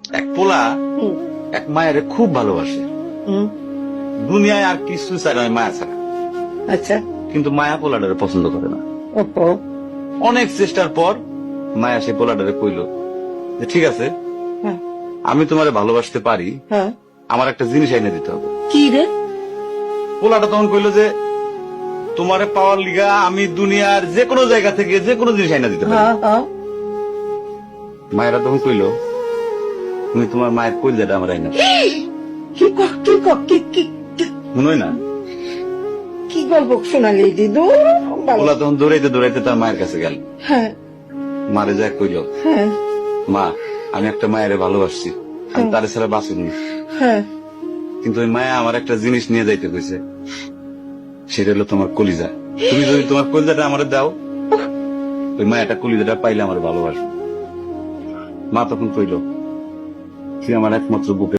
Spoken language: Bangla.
এক পোলা হুম, এক মায়ের খুব ভালোবাসে, হুম, দুনিয়ায় আর কিছু চায় না, ওই মায়া ছাড়া। আচ্ছা। কিন্তু মায়া পোলাটারে পছন্দ করে না। ওপো। অনেক চেষ্টার পর মায়া সে পোলাটারে কইল যে ঠিক আছে, হ্যাঁ, আমি তোমারে ভালোবাসতে পারি, হ্যাঁ। আমার একটা জিনিস এনে দিতে হবে। কি রে? পোলাটা তখন কইলো যে তোমারে পাওয়ার লিগা আমি দুনিয়ার যে কোনো জায়গা থেকে যে কোনো জিনিস এনে দিতে পারি। হ্যাঁ, হ্যাঁ। মায়েরা তখন কইলো তুমি তোমার মায়ের কইলজাটা আমার আইনা দাও। কি কি মনে হয় না? কি গল্প শোনালি দিদু? পোলা তখন দৌড়াইতে দৌড়াইতে তার মায়ের কাছে গেল, হ্যাঁ, মারে যায় কইল হ্যাঁ, মা আমি একটা মায়ের ভালোবাসছি, আমি তার ছাড়া বাঁচুনি, হ্যাঁ। কিন্তু ওই মায়া আমার একটা জিনিস নিয়ে যাইতে কইছে, সেটা হলো তোমার কলিজা। তুমি যদি তোমার কলিজাটা আমার দাও, ওই মায়াটা কলিজাটা পাইলে আমার ভালোবাসবে। মা তখন কইল তুই আমার একমাত্র বুকে